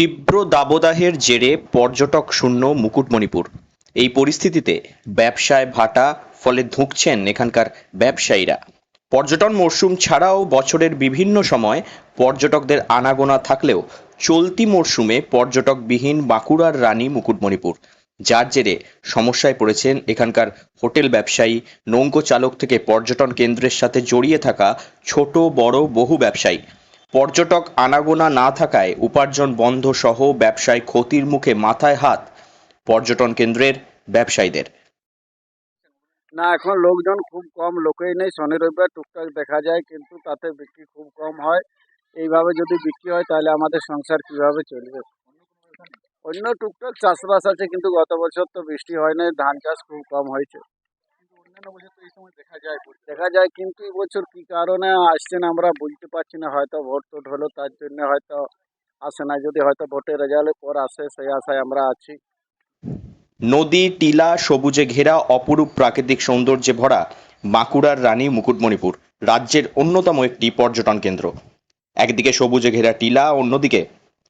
তীব্র দাবদাহের জেরে পর্যটক শূন্য মুকুটমণিপুর। এই পরিস্থিতিতে ব্যবসায় ভাটা, ফলে ধুঁকছেন এখানকার ব্যবসায়ীরা। পর্যটন মরশুম ছাড়াও বছরের বিভিন্ন সময় পর্যটকদের আনাগোনা থাকলেও চলতি মরশুমে পর্যটকবিহীন বাঁকুড়ার রানী মুকুটমণিপুর, যার জেরে সমস্যায় পড়েছেন এখানকার হোটেল ব্যবসায়ী, নৌকো চালক থেকে পর্যটন কেন্দ্রের সাথে জড়িয়ে থাকা ছোট বড় বহু ব্যবসায়ী। পর্যটক আনাগোনা না থাকায় উপার্জন বন্ধ সহ ব্যবসায় ক্ষতির মুখে মাথায় হাত পর্যটন কেন্দ্রের ব্যবসায়ীদের। না, এখন লোকজন খুব কম, লোকই নেই। শনি রবিবার টুকটাক দেখা যায়, কিন্তু তাতে বিক্রি খুব কম হয়। এইভাবে যদি বিক্রি হয় তাহলে আমাদের সংসার কিভাবে চলবে? অন্য টুকটাক চাষবাস আছে, কিন্তু গত বছর তো বৃষ্টি হয় নাই, ধান চাষ খুব কম হয়েছে। দেখা যায়, কিন্তু এবছর কি কারণে আসছে না আমরা বুঝতে পারছি না। হয়তো ভোট টোট হলো, তার জন্য হয়তো আসে না। যদি হয়তো ভোটের রেজাল্টের পর আসে, সেই আশায় আমরা আছি। নদী, টিলা, সবুজে ঘেরা অপরূপ প্রাকৃতিক সৌন্দর্যে ভরা বাঁকুড়ার রানী মুকুটমণিপুর রাজ্যের অন্যতম একটি পর্যটন কেন্দ্র। একদিকে সবুজে ঘেরা টিলা, অন্যদিকে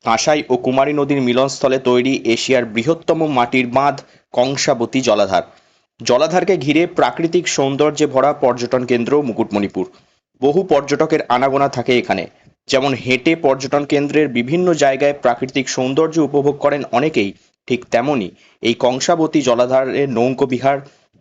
কাঁসাই ও কুমারী নদীর মিলনস্থলে তৈরি এশিয়ার বৃহত্তম মাটির বাঁধ কংসাবতী জলাধার। জলাধারকে ঘিরে প্রাকৃতিক সৌন্দর্যে ভরা পর্যটন কেন্দ্র মুকুটমণিপুর। বহু পর্যটকের আনাগোনা থাকে এখানে। যেমন হেঁটে পর্যটন কেন্দ্রের বিভিন্ন জায়গায় প্রাকৃতিক সৌন্দর্য উপভোগ করেন অনেকেই, ঠিক তেমনি এই কংসাবতী জলাধারের নৌকো বিহার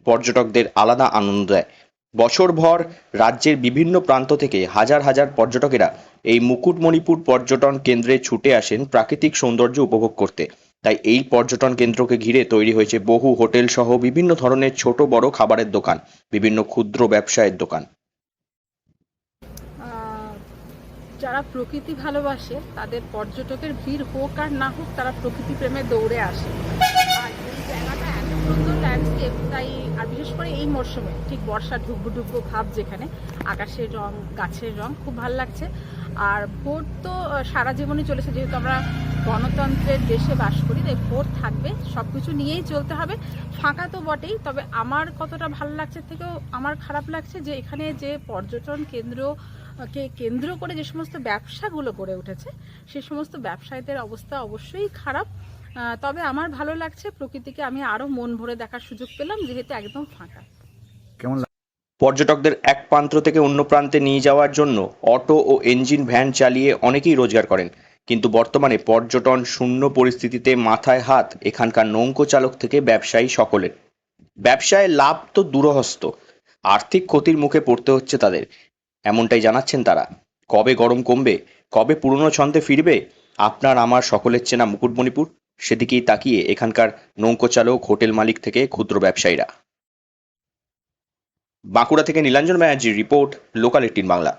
পর্যটকদের আলাদা আনন্দ দেয়। বছরভর রাজ্যের বিভিন্ন প্রান্ত থেকে হাজার হাজার পর্যটকেরা এই মুকুটমণিপুর পর্যটন কেন্দ্রে ছুটে আসেন প্রাকৃতিক সৌন্দর্য উপভোগ করতে। তাই এই পর্যটন কেন্দ্রকে ঘিরে তৈরি হয়েছে বহু হোটেল সহ বিভিন্ন ধরনের ছোট বড় খাবারের দোকান, বিভিন্ন ক্ষুদ্র ব্যবসায়ের দোকান। যারা প্রকৃতি ভালোবাসে তাদের পর্যটকের ভিড় হোক আর না হোক, তারা প্রকৃতি প্রেমে দৌড়ে আসে। আর এই জায়গাটা এত সুন্দর ল্যান্ডস্কেপ, তাই আর বিশেষ করে এই মরশুমে ঠিক বর্ষা ডুববো ডুববো ভাব, যেখানে আকাশের রং, গাছের রং খুব ভালো লাগছে। আর ভোট তো সারা জীবনই চলেছে, যেহেতু আমরা গণতন্ত্রের দেশে বাস করি, তাই ভোট থাকবে, সব কিছু নিয়েই চলতে হবে। ফাঁকা তো বটেই, তবে আমার কতটা ভালো লাগছে থেকেও আমার খারাপ লাগছে যে এখানে যে পর্যটন কেন্দ্রকে কেন্দ্র করে যে সমস্ত ব্যবসাগুলো গড়ে উঠেছে, সে সমস্ত ব্যবসায়ীদের অবস্থা অবশ্যই খারাপ। তবে আমার ভালো লাগছে, প্রকৃতিকে আমি আরও মন ভরে দেখার সুযোগ পেলাম, যেহেতু একদম ফাঁকা। পর্যটকদের এক প্রান্ত থেকে অন্য প্রান্তে নিয়ে যাওয়ার জন্য অটো ও ইঞ্জিন ভ্যান চালিয়ে অনেকেই রোজগার করেন, কিন্তু বর্তমানে পর্যটন শূন্য পরিস্থিতিতে মাথায় হাত এখানকার নৌকো চালক থেকে ব্যবসায়ী সকলের। ব্যবসায় লাভ তো দূরহস্ত, আর্থিক ক্ষতির মুখে পড়তে হচ্ছে তাদের, এমনটাই জানাচ্ছেন তারা। কবে গরম কমবে, কবে পুরনো ছন্দে ফিরবে আপনার আমার সকলের চেনা মুকুটমণিপুর, সেদিকেই তাকিয়ে এখানকার নৌকো চালক, হোটেল মালিক থেকে ক্ষুদ্র ব্যবসায়ীরা। বাঁকুড়া থেকে নীলাঞ্জন ব্যানার্জির রিপোর্ট, লোকাল 18 বাংলা।